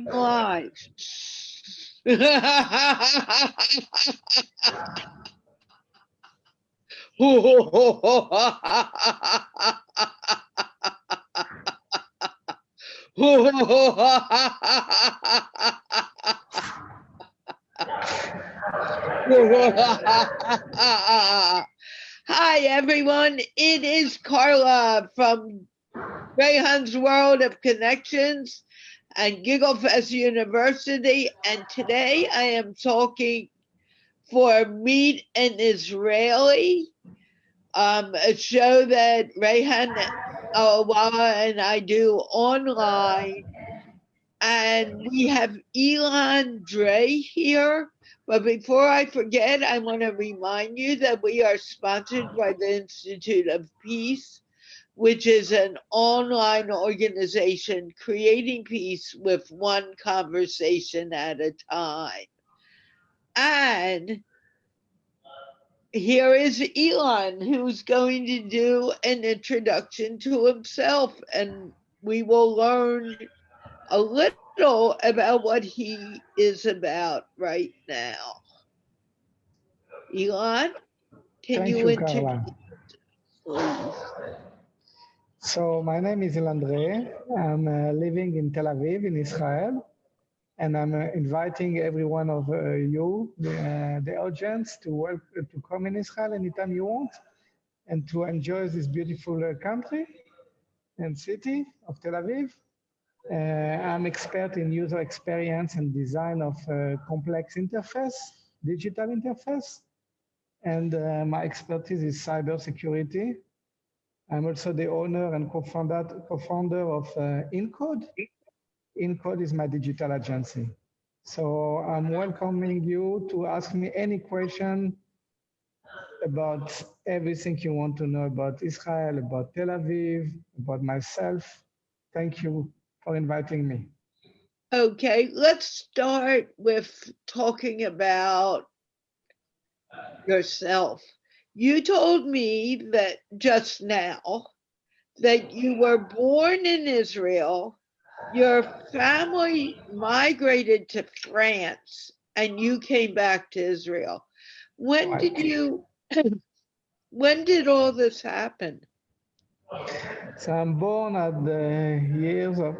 Live. Hi, everyone. It is Carla from Rehan's World of Connections and Gigglefest University. And today I am talking for Meet an Israeli, a show that Rehan, Allahwalas, and I do online. And we have Ilan Dray here. But before I forget, I want to remind you that we are sponsored by the Institute of Peace, which is an online organization creating peace with one conversation at a time. And here is Ilan, who's going to do an introduction to himself, and we will learn a little about what he is about right now. Ilan, can Thank you you, introduce, Carla. please? So my name is Ilan Dray. I'm living in Tel Aviv in Israel, and I'm inviting every one of you, the audience, to come in Israel anytime you want, and to enjoy this beautiful country and city of Tel Aviv. I'm expert in user experience and design of complex interface, digital interface, and my expertise is cybersecurity. I'm also the owner and co-founder of Incode. Incode is my digital agency. So I'm welcoming you to ask me any question about everything you want to know about Israel, about Tel Aviv, about myself. Thank you for inviting me. Okay, let's start with talking about yourself. You told me that just now that you were born in Israel, your family migrated to France, and you came back to Israel. When did you, when did all this happen? So I'm born at the years of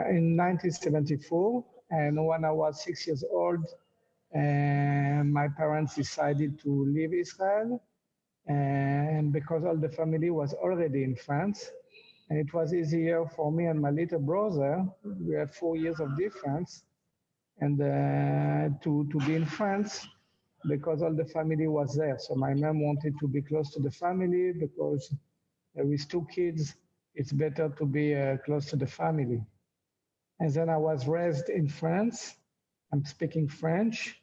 in 1974, and when I was 6 years old, my parents decided to leave Israel, and because all the family was already in France, and it was easier for me and my little brother. We have 4 years of difference, and to be in France because all the family was there. So my mom wanted to be close to the family because with 2 kids, it's better to be close to the family. And then I was raised in France. I'm speaking French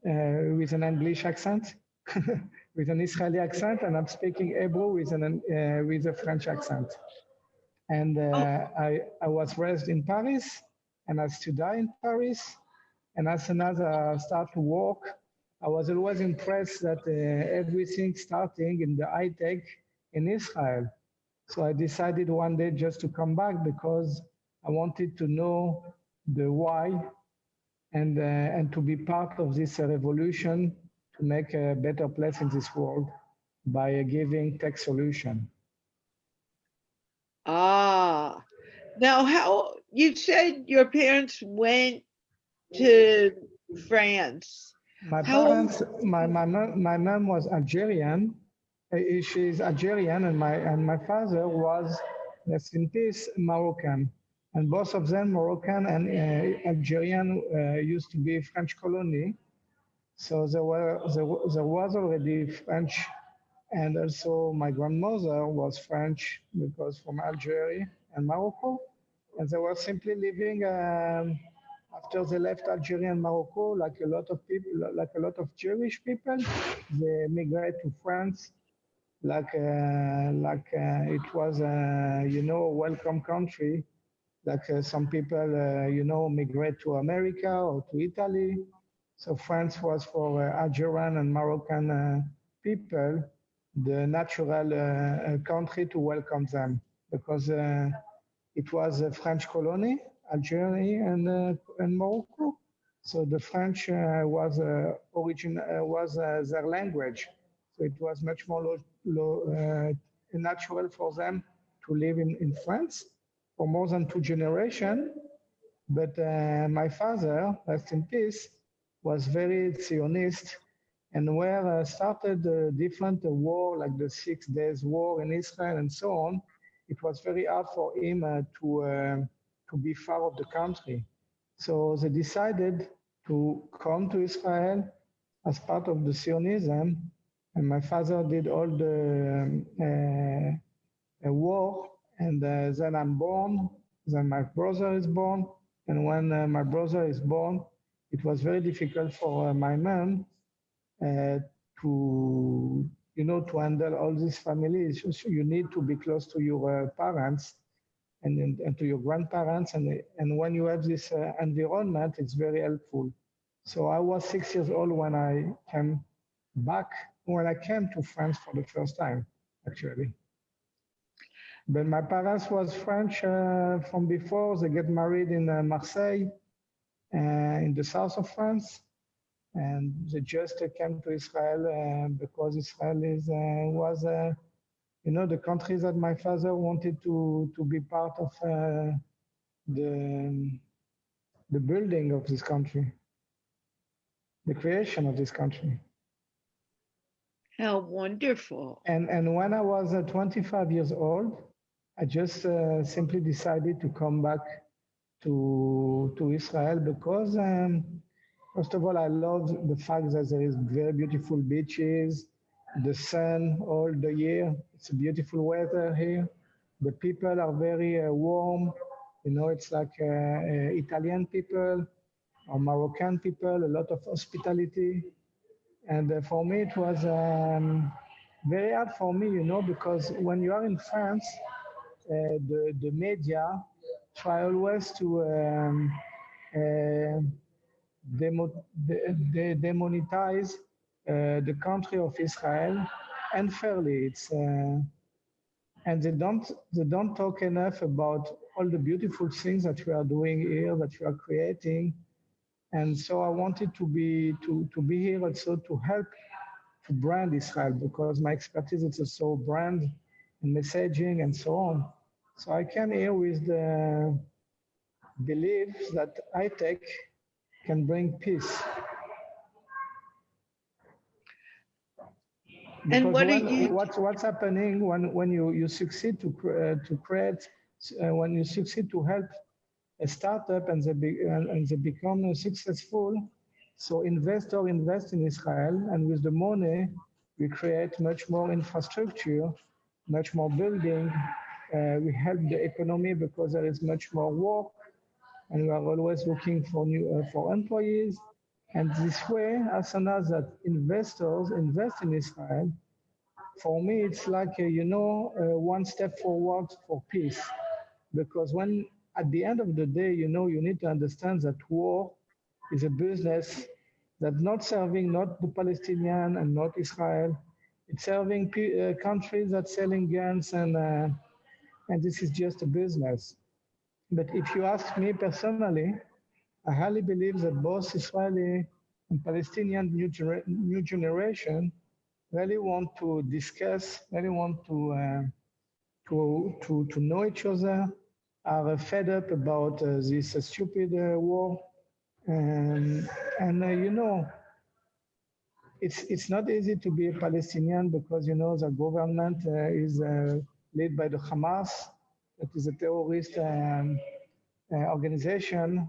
with an English accent, with an Israeli accent, and I'm speaking Hebrew with a French accent. And I was raised in Paris, and I studied in Paris. And as soon as I start to work, I was always impressed that everything starting in the high tech in Israel. So I decided one day just to come back because I wanted to know the why and to be part of this revolution to make a better place in this world by giving tech solution. Ah, now how you said your parents went to France. My How old? parents, my mom was Algerian. She's Algerian, and my father was, rest in peace, Moroccan. And both of them, Moroccan and Algerian, used to be French colony. So there was already French, and also my grandmother was French because from Algeria and Morocco, and they were simply living. After they left Algeria and Morocco, like a lot of people, like a lot of Jewish people, they migrate to France. It was a welcome country. Like some people migrate to America or to Italy. So France was for Algerian and Moroccan people the natural country to welcome them because it was a French colony Algeria, and Morocco. So the French was their language. So it was much more natural for them to live in France for more than 2 generations. But my father, rest in peace, was very Zionist, and where started a different war, like the 6 Days War in Israel and so on. It was very hard for him to be far of the country. So they decided to come to Israel as part of the Zionism, and my father did all the war, and then I'm born, then my brother is born, and when my brother is born, it was very difficult for my mom uh, to, to handle all these families. So you need to be close to your parents and to your grandparents, and when you have this environment, it's very helpful. So I was 6 years old when I came back, when I came to France for the first time, actually. But my parents was French from before. They get married in Marseille, in the south of France, and they just came to Israel because Israel was, the country that my father wanted to be part of the the building of this country, the creation of this country. How wonderful. And when I was 25 years old, I just simply decided to come back to Israel because first of all, I love the fact that there is very beautiful beaches, the sun all the year. It's a beautiful weather here. The people are very warm. It's like Italian people or Moroccan people, a lot of hospitality. And for me, it was very hard for me, because when you are in France, the media try always to uh, demonetize the country of Israel unfairly. And they don't talk enough about all the beautiful things that we are doing here, that we are creating. And so I wanted to be here also to help to brand Israel because my expertise is also brand and messaging and so on. So I came here with the belief that high tech can bring peace. And Because what what's happening when you succeed to create, when you succeed to help a startup and they become successful, so investor invest in Israel, and with the money we create much more infrastructure, much more building. We help the economy because there is much more work, and we are always looking for employees. And this way, as soon as that investors invest in Israel, for me, it's like, one step forward for peace. Because when, at the end of the day, you need to understand that war is a business that's not serving not the Palestinian and not Israel. It's serving countries that selling guns, and this is just a business. But if you ask me personally, I highly believe that both Israeli and Palestinian new generation really want to discuss, really want to know each other, are fed up about this stupid war. Um, and it's not easy to be a Palestinian because the government is led by the Hamas, that is a terrorist organization.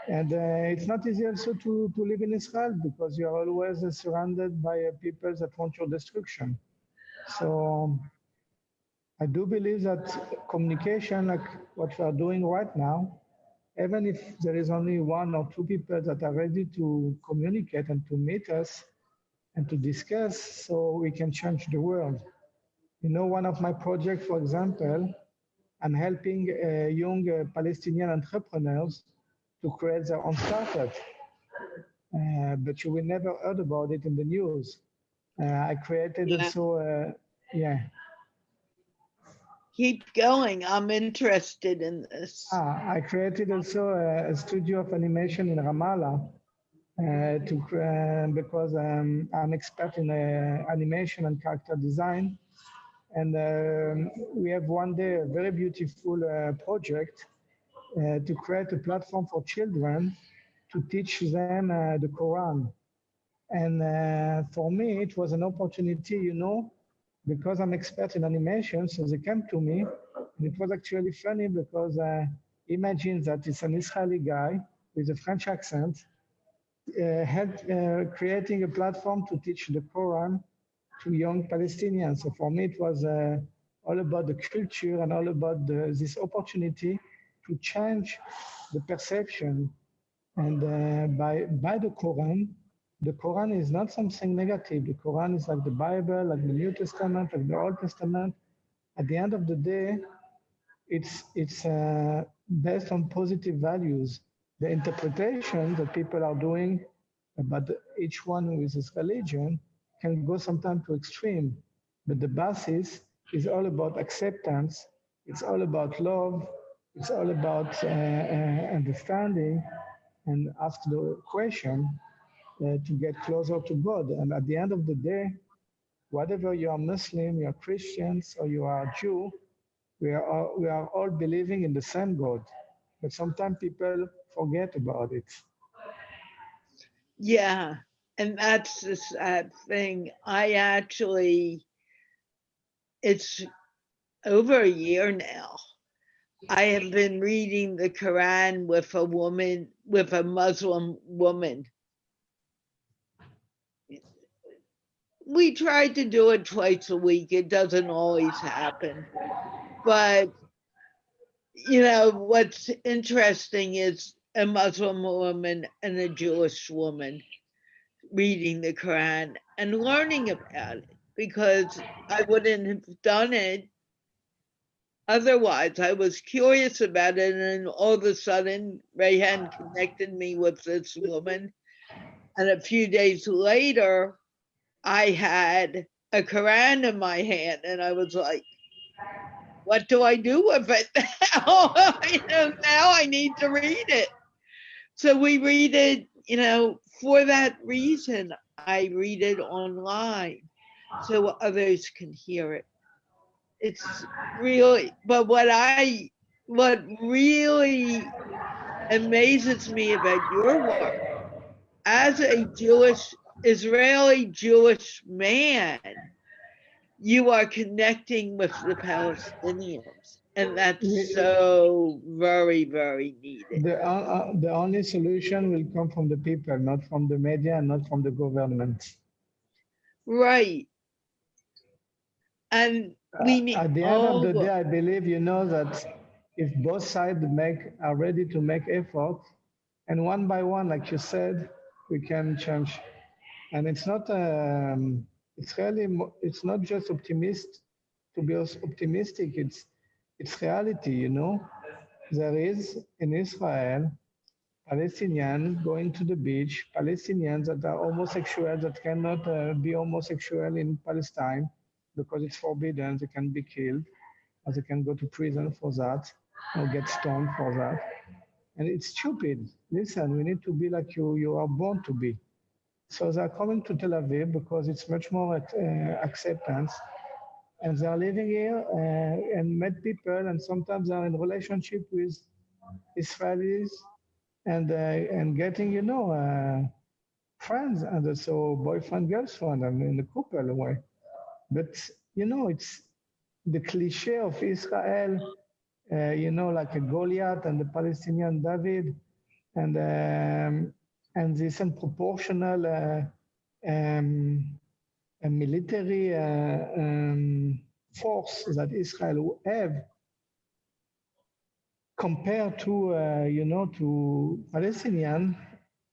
And it's not easy also to live in Israel because you are always surrounded by people that want your destruction. So I do believe that communication, like what we are doing right now, even if there is only one or two people that are ready to communicate and to meet us and to discuss so we can change the world. One of my projects, for example, I'm helping young Palestinian entrepreneurs to create their own startup. But you will never heard about it in the news. I created yeah. also, yeah. Keep going. I'm interested in this. I created also a studio of animation in Ramallah because I'm expert in animation and character design. And we have one day a very beautiful project to create a platform for children to teach them the Quran. And for me, it was an opportunity, because I'm expert in animation. So they came to me, and it was actually funny because imagine that it's an Israeli guy with a French accent, creating a platform to teach the Quran to young Palestinians. So for me, it was all about the culture and all about this opportunity to change the perception. And by the Quran is not something negative. The Quran is like the Bible, like the New Testament, like the Old Testament. At the end of the day, it's based on positive values. The interpretation that people are doing about each one with his religion can go sometimes to extreme, but the basis is all about acceptance. It's all about love. It's all about understanding and ask the question to get closer to God. And at the end of the day, whatever you are Muslim, you are Christians, or you are Jew, we are all believing in the same God. But sometimes people forget about it. Yeah. And that's the sad thing. It's over a year now. I have been reading the Quran with a Muslim woman. We try to do it twice a week. It doesn't always happen. But, what's interesting is a Muslim woman and a Jewish woman reading the Quran and learning about it because I wouldn't have done it otherwise. I was curious about it, and all of a sudden, Rehan connected me with this woman. And a few days later, I had a Quran in my hand, and I was like, what do I do with it now? Now I need to read it. So we read it, for that reason, I read it online so others can hear it. It's really, but what really amazes me about your work as a Israeli Jewish man, you are connecting with the Palestinians. And that's so very, very needed. The only solution will come from the people, not from the media, and not from the government. Right. And we need, At the end of the day, I believe that if both sides are ready to make effort, and one by one, like you said, we can change. And it's not it's not just to be optimistic. It's reality. There is in Israel Palestinians going to the beach, Palestinians that are homosexual that cannot be homosexual in Palestine because it's forbidden. They can be killed, or they can go to prison for that, or get stoned for that. And it's stupid. Listen, we need to be like you are born to be. So they're coming to Tel Aviv because it's much more acceptance. And they're living here and met people, and sometimes they're in relationship with Israelis and getting, friends and also boyfriend, girlfriend, and in the couple way. But, it's the cliche of Israel, like a Goliath and the Palestinian David, and this unproportional a military force that Israel have compared to Palestinian.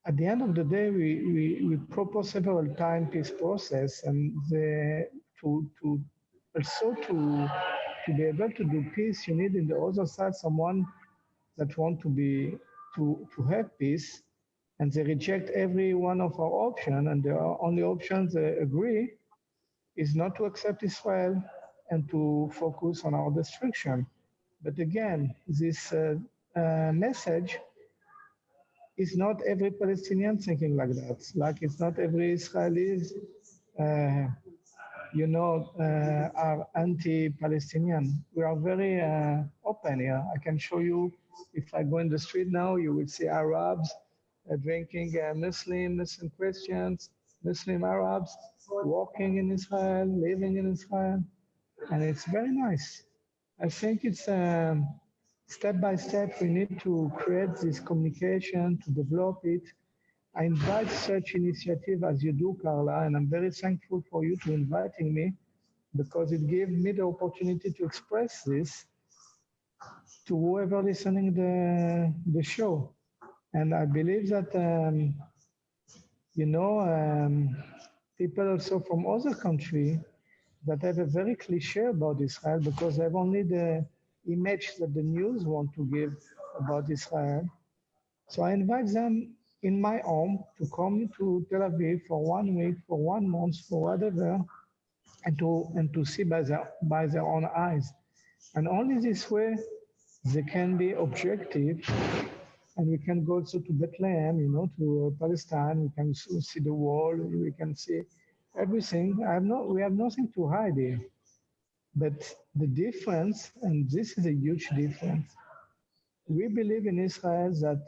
At the end of the day, we propose several times peace process, and to also to be able to do peace, you need in the other side someone that want to have peace, and they reject every one of our options, and the only options they agree is not to accept Israel and to focus on our destruction. But again, this message is not every Palestinian thinking like that. Like it's not every Israelis, uh, are anti-Palestinian. We are very open here. I can show you, if I go in the street now, you will see Arabs drinking Muslim Christians, Muslim Arabs, walking in Israel, living in Israel, and it's very nice. I think it's step by step, we need to create this communication, to develop it. I invite such initiative as you do, Carla, and I'm very thankful for you to inviting me because it gave me the opportunity to express this to whoever listening the show. And I believe that, you know, people also from other country that have a very cliche about Israel because they have only the image that the news want to give about Israel. So I invite them in my home to come to Tel Aviv for 1 week, for 1 month, for whatever, and to see by their own eyes. And only this way they can be objective, and we can go also to Bethlehem, to Palestine. We can see the wall. We can see everything. We have nothing to hide here. But the difference, and this is a huge difference, we believe in Israel that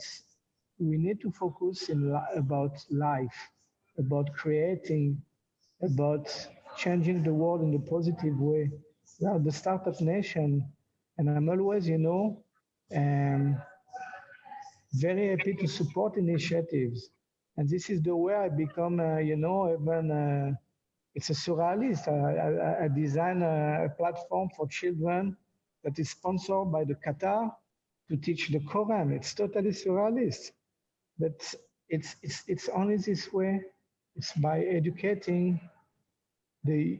we need to focus about life, about creating, about changing the world in a positive way. We are the startup nation, and I'm always, um, very happy to support initiatives. And this is the way I become, even it's a surrealist. I design a platform for children that is sponsored by the Qatar to teach the Quran. It's totally surrealist, but it's only this way. It's by educating the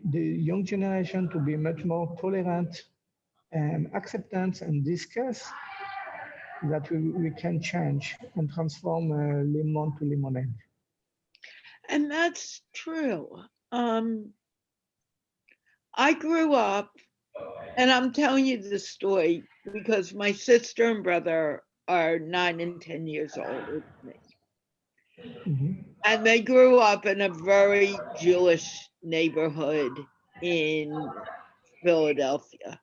young generation to be much more tolerant and acceptance and discuss that we can change and transform lemon to lemonade. And that's true. I grew up, and I'm telling you this story because my sister and brother are 9 and 10 years older than me. And they grew up in a very Jewish neighborhood in Philadelphia.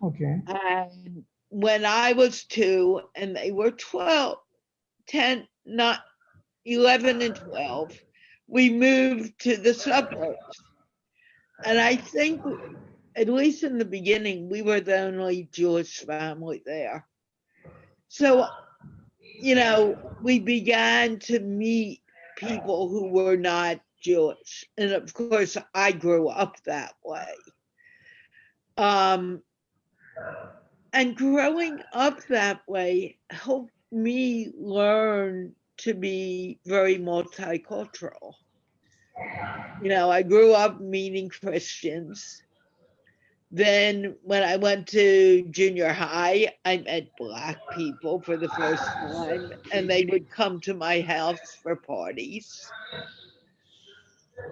Okay. And when I was 2 and they were 12, 10, not 11 and 12, we moved to the suburbs. And I think, at least in the beginning, we were the only Jewish family there. So, we began to meet people who were not Jewish. And of course, I grew up that way. And growing up that way helped me learn to be very multicultural. I grew up meeting Christians. Then when I went to junior high, I met Black people for the first time, and they would come to my house for parties.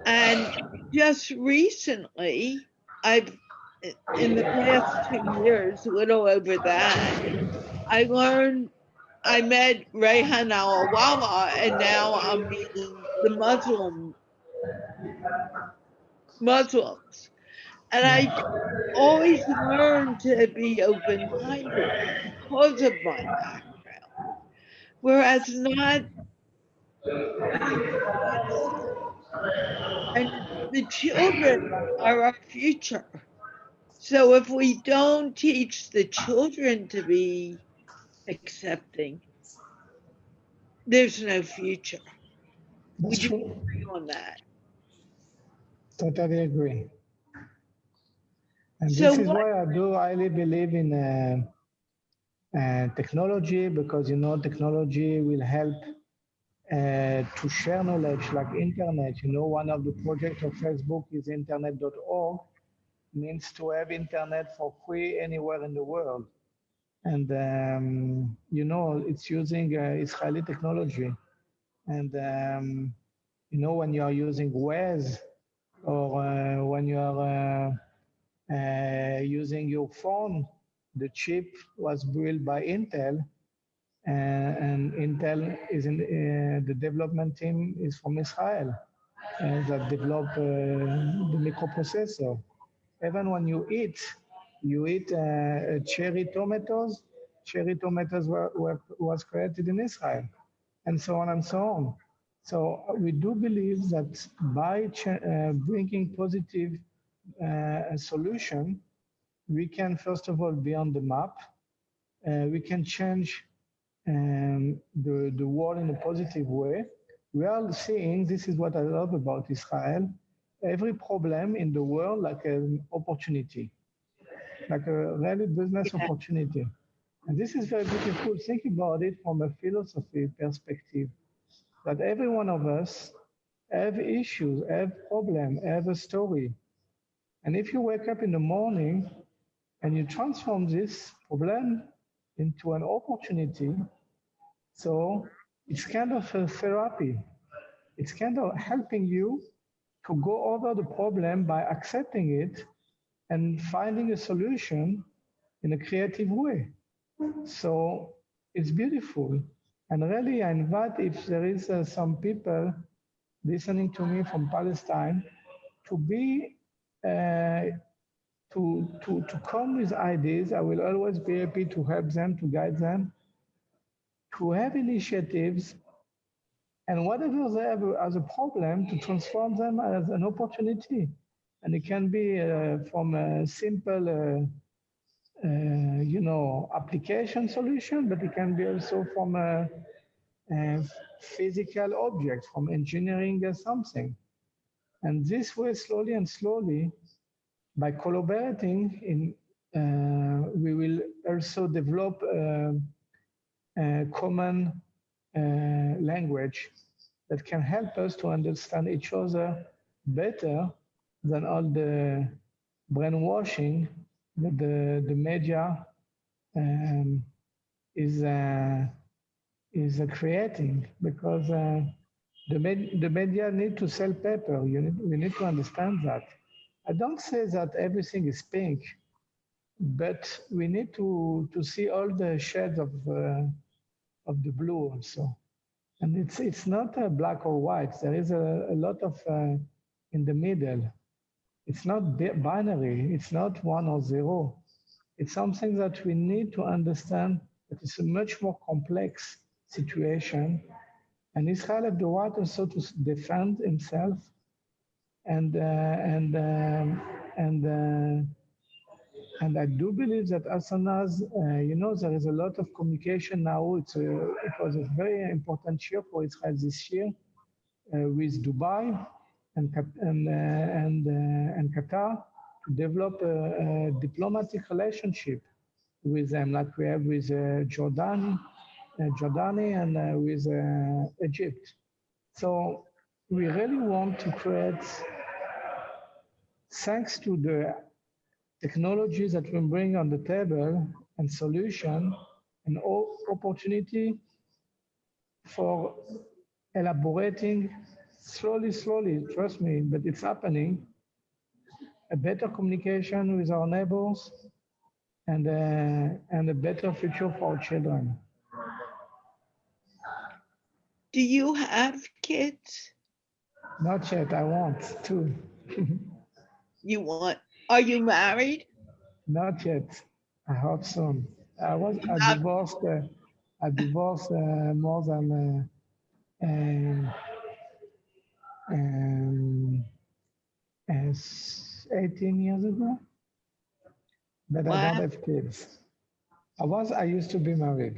And just recently, in the past 2 years, a little over that, I met Rehan Allahwalas, and now I'm meeting the Muslims. And I always learned to be open-minded because of my background, whereas not being biased. And the children are our future. So if we don't teach the children to be accepting, there's no future. That's Would you true. agree on that? Totally agree. And So this is what? why I do highly believe in technology because technology will help to share knowledge like internet. One of the projects of Facebook is internet.org, means to have internet for free anywhere in the world. And, it's using Israeli technology. And, when you are using Waze or when you are using your phone. The chip was built by Intel, and Intel is in the development team is from Israel that develop the microprocessor. Even when you eat cherry tomatoes. Cherry tomatoes was created in Israel, and so on and so on. So we do believe that by bringing positive solution, we can first of all be on the map. We can change the world in a positive way. We are seeing, this is what I love about Israel, every problem in the world like an opportunity, like a really business opportunity. And this is very beautiful. Think about it from a philosophy perspective, that every one of us have issues, have problem, have a story. And if you wake up in the morning and you transform this problem into an opportunity, so it's kind of a therapy. It's kind of helping you to go over the problem by accepting it and finding a solution in a creative way. So it's beautiful. And really, I invite if there is some people listening to me from Palestine to be to come with ideas. I will always be happy to help them, to guide them, to have initiatives, and whatever they have as a problem, to transform them as an opportunity. And it can be from a simple, application solution, but it can be also from a physical object, from engineering something. And this way, slowly and slowly, by collaborating, we will also develop a common language that can help us to understand each other better than all the brainwashing that the media um, is creating, because the media need to sell paper. We need to understand that. I don't say that everything is pink, but we need to see all the shades of the blue also. And it's not black or white. There is a lot of in the middle. It's not binary. It's not 1 or 0. It's something that we need to understand that it's a much more complex situation. And Israel has the right also to defend himself and I do believe that as soon as there is a lot of communication now. It was a very important year for Israel this year with Dubai and Qatar to develop a diplomatic relationship with them, like we have with Jordani and with Egypt. So we really want to create, thanks to the technologies that we bring on the table and solution, an opportunity for elaborating slowly, trust me, but it's happening, a better communication with our neighbors and a better future for our children. Do you have kids? Not yet, I want to. You want? Are you married? Not yet. I hope soon. I divorced. I divorced more than 18 years ago, but I Wow. don't have kids. I used to be married,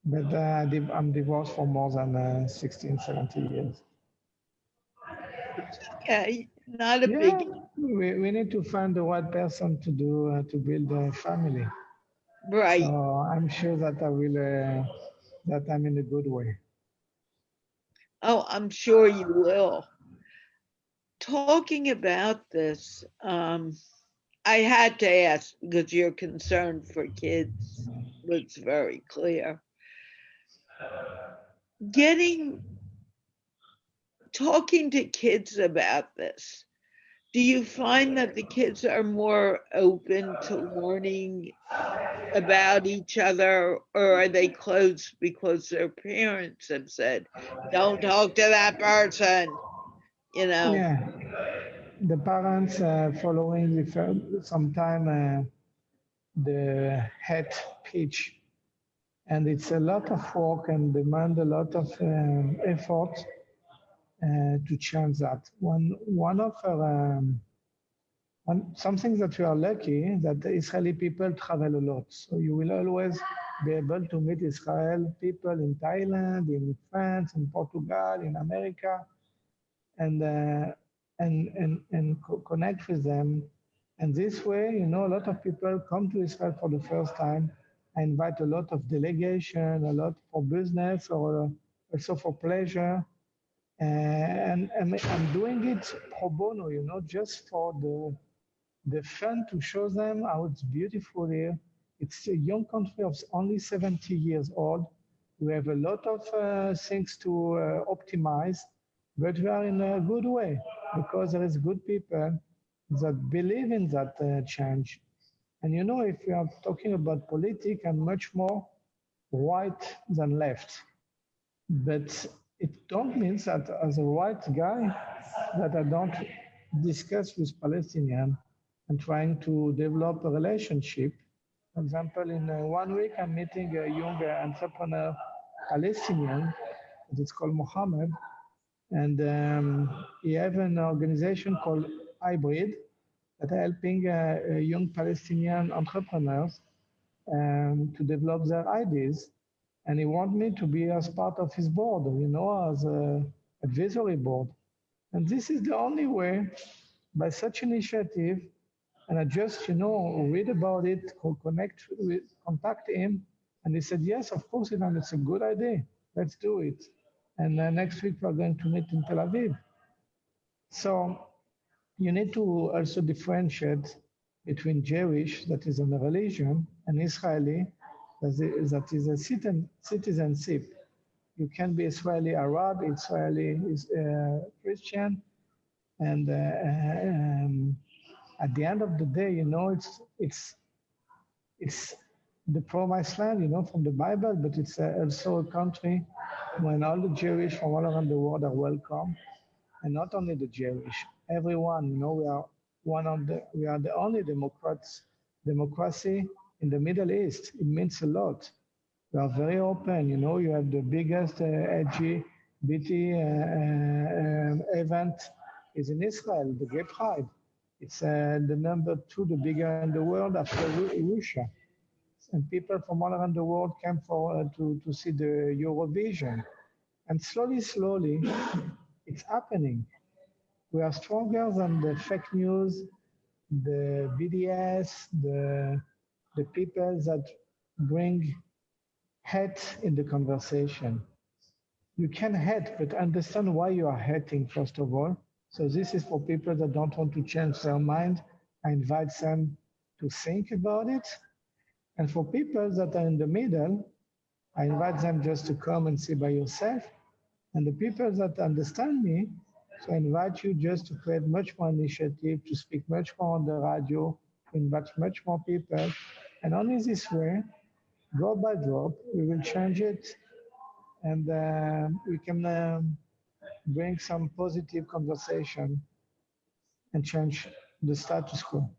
but I'm divorced for more than 16, 17 years. Okay, not a Yeah, big. we need to find the right person to do to build a family. Right. So I'm sure that I will, that I'm in a good way. Oh, I'm sure you will. Talking about this, I had to ask because your concern for kids was very clear. Talking to kids about this, Do you find that the kids are more open to learning about each other, or are they closed because their parents have said, don't talk to that person, you know? Yeah, the parents following sometime the head pitch, and it's a lot of work and demand a lot of effort to change that. One of our something that we are lucky that the Israeli people travel a lot. So you will always be able to meet Israel people in Thailand, in France, in Portugal, in America, and connect with them. And this way, you know, a lot of people come to Israel for the first time. I invite a lot of delegation, a lot for business or also for pleasure. And I'm doing it pro bono, you know, just for the fun to show them how it's beautiful here. It's a young country of only 70 years old. We have a lot of things to optimize, but we are in a good way because there is good people that believe in that change. And you know, if we are talking about politics, I'm much more right than left. But it don't mean that as a white guy that I don't discuss with Palestinian and trying to develop a relationship. For example, in 1 week, I'm meeting a young entrepreneur Palestinian. It's called Mohammed, and he have an organization called Hybrid that are helping young Palestinian entrepreneurs to develop their ideas. And he want me to be as part of his board, you know, as a advisory board. And this is the only way by such initiative. And I just, you know, read about it, contact him. And he said, yes, of course, Ilan, it's a good idea. Let's do it. And next week we're going to meet in Tel Aviv. So you need to also differentiate between Jewish, that is a religion, and Israeli, that is a citizenship. You can be Israeli Arab, Israeli is Christian, and at the end of the day, you know, it's the promised land, you know, from the Bible, but it's also a country when all the Jewish from all around the world are welcome, and not only the Jewish, everyone. You know, we are the only democracy in the Middle East. It means a lot. We are very open. You know, you have the biggest LGBT event is in Israel, the Gay Pride. It's the number two, the bigger in the world after Russia. And people from all around the world came for to see the Eurovision. And slowly, it's happening. We are stronger than the fake news, the BDS, the people that bring hate in the conversation. You can hate, but understand why you are hating, first of all. So this is for people that don't want to change their mind. I invite them to think about it. And for people that are in the middle, I invite them just to come and see by yourself. And the people that understand me, so I invite you just to create much more initiative, to speak much more on the radio, to invite much more people. And only this way, drop by drop, we will change it and we can bring some positive conversation and change the status quo.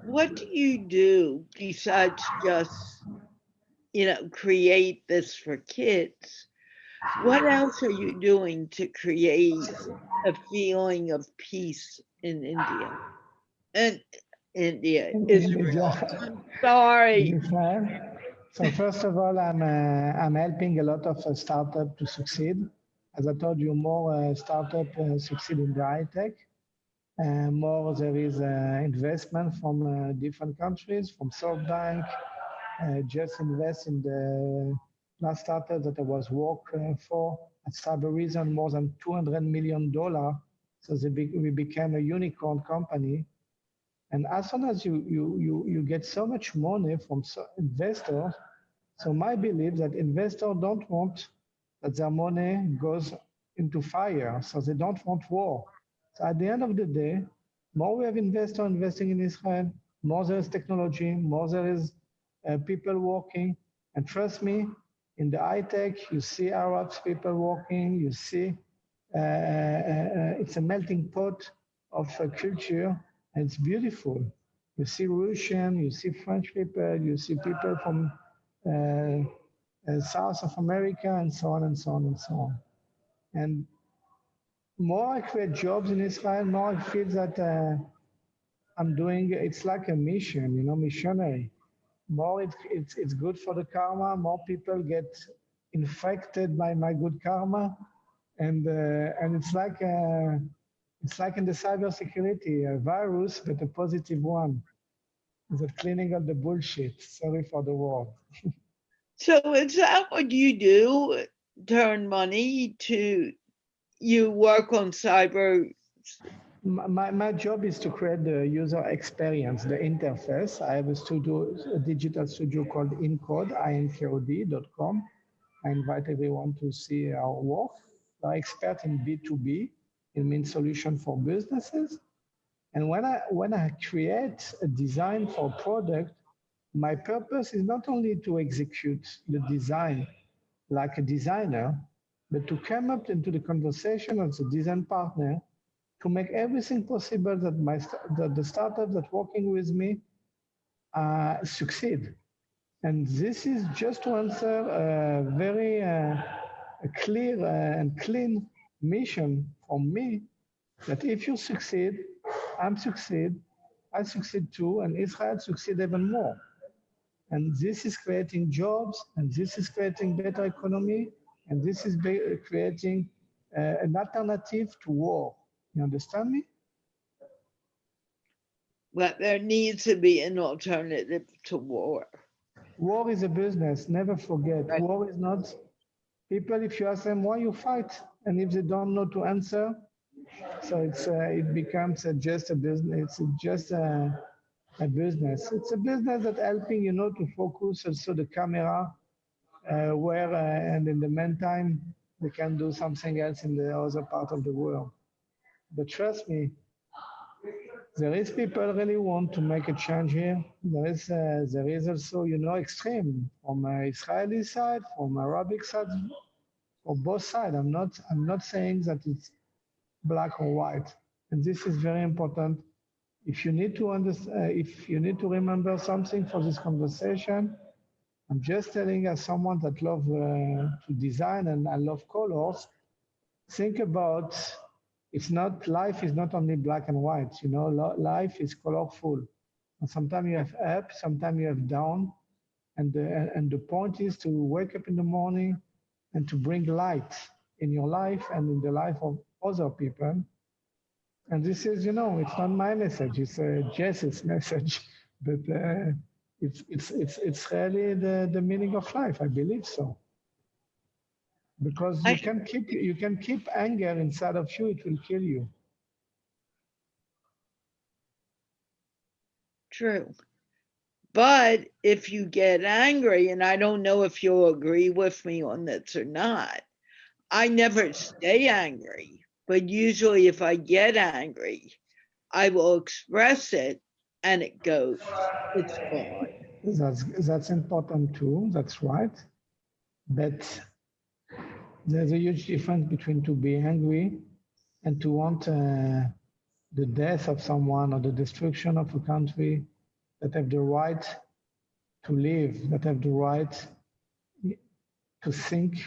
What do you do besides just, you know, create this for kids? What else are you doing to create a feeling of peace in India? And In Israel. India, I'm sorry. in Israel. So first of all, I'm helping a lot of startup to succeed. As I told you, more startup succeed in the high tech. More there is investment from different countries, from SoftBank, just invest in the last startup that I was working for at Cyber more than $200 million. So we became a unicorn company. And as soon as you get so much money from investors, so my belief that investors don't want that their money goes into fire, so they don't want war. So at the end of the day, more we have investors investing in Israel, more there is technology, more there is people working. And trust me, in the high tech, you see Arabs people working, you see it's a melting pot of culture, and it's beautiful. You see Russian, you see French people, you see people from South of America, and so on and so on and so on. And more I create jobs in Israel, more I feel that I'm doing, it's like a mission, missionary. More it's good for the karma, more people get infected by my good karma. And it's like in the cybersecurity, a virus, but a positive one. The cleaning of the bullshit. Sorry for the word. So is that what you do? Turn money to you work on cyber? My job is to create the user experience, the interface. I have a studio, a digital studio called incode.com. I invite everyone to see our work. We're expert in B2B. It means solution for businesses. And when I create a design for a product, my purpose is not only to execute the design like a designer, but to come up into the conversation as a design partner to make everything possible that the startups that working with me succeed. And this is just to answer a very a clear and clean mission from me that if you succeed, I'm succeed, I succeed too, and Israel succeed even more. And this is creating jobs, and this is creating better economy, and this is creating an alternative to war. You understand me? But there needs to be an alternative to war. War is a business. Never forget. Right. War is not people. If you ask them why you fight, and if they don't know to answer, so it becomes just a business. It's just a business. It's a business that helping to focus also the camera where and in the meantime they can do something else in the other part of the world. But trust me, there is people really want to make a change here. There is also extreme from Israeli side, from Arabic side, from both sides. I'm not saying that it's black or white, and this is very important. If you need to understand, if you need to remember something for this conversation, I'm just telling as someone that love to design and I love colors. Think about it's not life is not only black and white. Life is colorful. And sometimes you have up, sometimes you have down, and the point is to wake up in the morning and to bring light in your life and in the life of other people. And this is, it's not my message; it's Jess's message, but it's really the meaning of life. I believe so. Because I, you can keep anger inside of you, it will kill you. true. But if you get angry, and I don't know if you'll agree with me on this or not, I never stay angry. But usually, if I get angry, I will express it and it's gone. That's important too. That's right. But there's a huge difference between to be angry and to want the death of someone or the destruction of a country that have the right to live, that have the right to think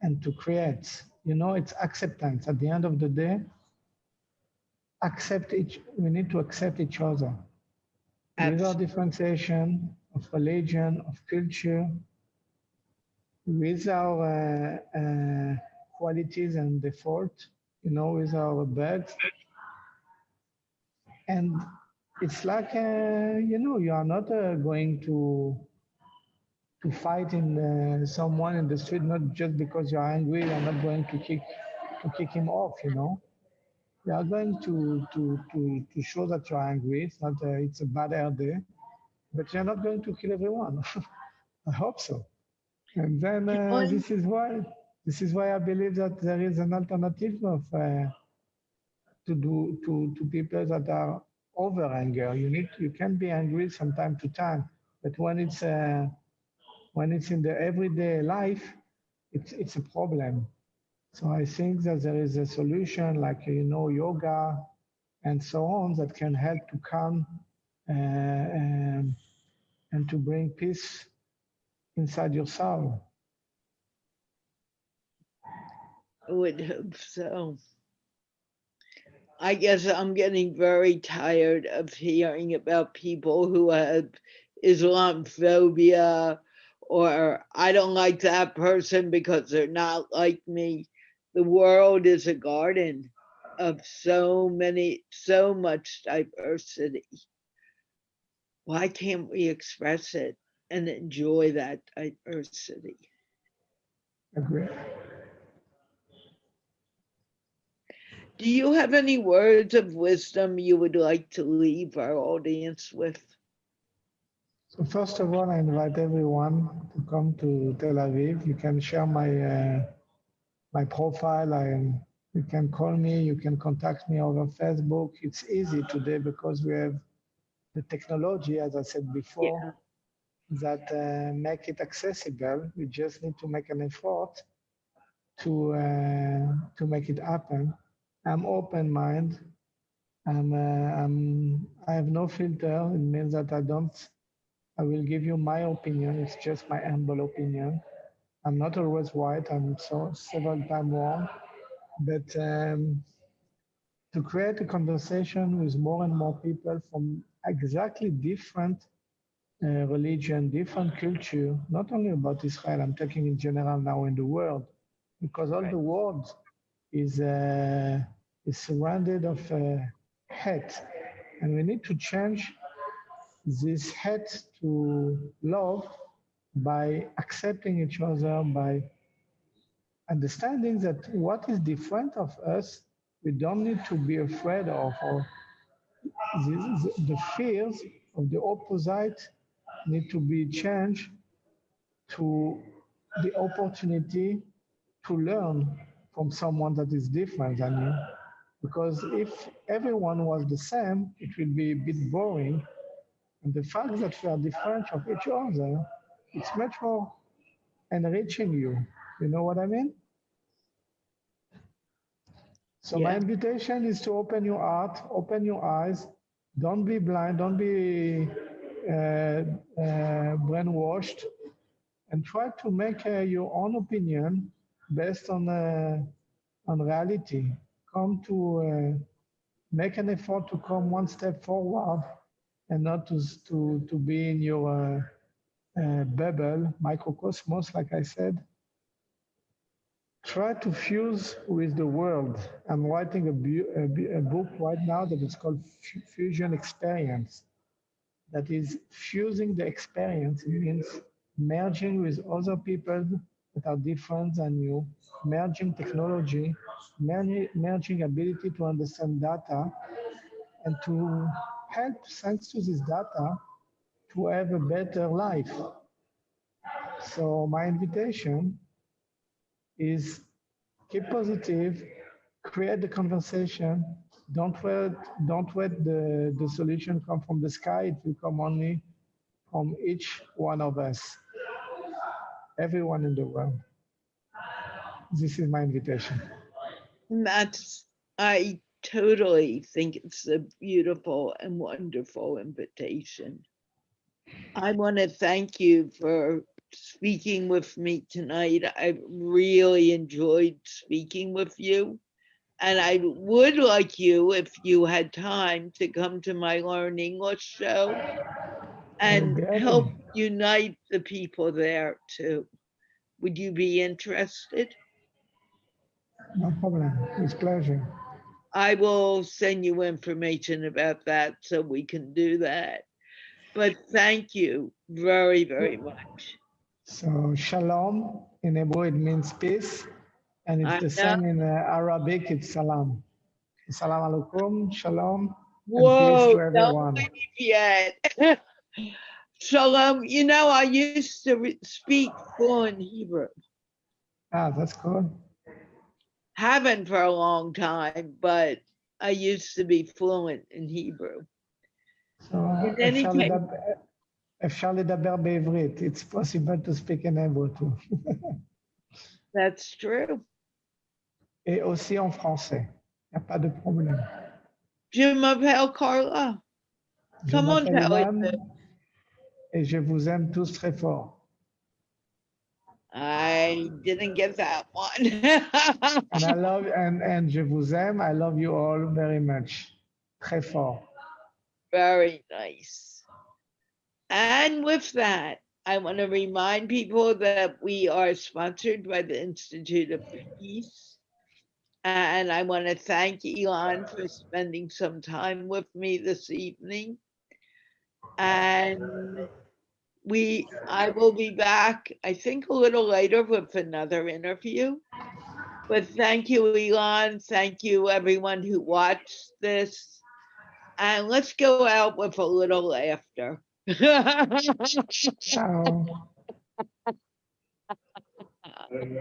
and to create. It's acceptance. At the end of the day, we need to accept each other without differentiation of religion, of culture, with our qualities and default, with our bugs. And it's like, you are not going to fight in someone in the street, not just because you're angry, you're not going to kick him off, You are going to show that you're angry. It's a bad air day, but you're not going to kill everyone. I hope so. And then this is why. This is why I believe that there is an alternative of to people that are over anger. You can be angry from time to time, but when it's in the everyday life, it's a problem. So I think that there is a solution like yoga and so on that can help to calm and to bring peace inside your soul. I would hope so. I guess I'm getting very tired of hearing about people who have Islamophobia or I don't like that person because they're not like me. The world is a garden of so much diversity. Why can't we express it and enjoy that diversity? Agree. Do you have any words of wisdom you would like to leave our audience with? So first of all, I invite everyone to come to Tel Aviv. You can share my profile. You can call me. You can contact me over Facebook. It's easy today because we have the technology, as I said before, Yeah. that make it accessible. We just need to make an effort to make it happen. I'm open mind. I have no filter. It means that I will give you my opinion. It's just my humble opinion. I'm not always right. I'm several times wrong. But to create a conversation with more and more people from exactly different religion, different culture, not only about Israel, I'm talking in general now in the world, because all Right. the world is surrounded of hate. And we need to change this hate to love by accepting each other, by understanding that what is different of us, we don't need to be afraid of, or the fears of the opposite need to be changed to the opportunity to learn from someone that is different than you. Because if everyone was the same, it will be a bit boring. And the fact that we are different of each other, it's much more enriching you. You know what I mean? So my Yeah. invitation is to open your heart, open your eyes. Don't be blind. Don't be brainwashed, and try to make your own opinion based on reality. Come to make an effort to come one step forward, and not to be in your bubble, microcosmos, like I said. Try to fuse with the world. I'm writing a book right now that is called Fusion Experience. That is fusing the experience. It means merging with other people that are different than you, merging technology, merging ability to understand data, and to help, thanks to this data, to have a better life. So my invitation is keep positive, create the conversation. Don't wait the solution come from the sky. It will come only from each one of us, everyone in the world. This is my invitation. That's, I totally think it's a beautiful and wonderful invitation. I want to thank you for speaking with me tonight. I really enjoyed speaking with you. And I would like you, if you had time, to come to my Learn English show I will and be help happy. unite the people there too. Would you be interested? No problem. It's pleasure. I will send you information about that so we can do that. But thank you very, very much. So shalom in Hebrew it means peace, and it's I the know. same in Arabic. It's salam. Salam alaikum, shalom, and peace Whoa, to don't everyone. leave yet. Shalom, I used to speak fluent Hebrew. Ah, that's cool. Haven't for a long time, but I used to be fluent in Hebrew. So, In any case, אפשר לדבר בעברית. It's possible to speak in Hebrew too. that's true. Et aussi en français. Il n'y a pas de problème. Je m'appelle Carla. Je Come on, m'appelle tell Ilan it. et je vous aime tous très fort. I didn't get that one. And I love and je vous aime. I love you all very much. Très fort. Very nice. And with that, I want to remind people that we are sponsored by the Institute of Peace. And I want to thank Ilan for spending some time with me this evening. And I will be back, I think, a little later with another interview. But thank you, Ilan. Thank you, everyone who watched this. And let's go out with a little laughter. Ciao.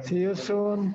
See you soon.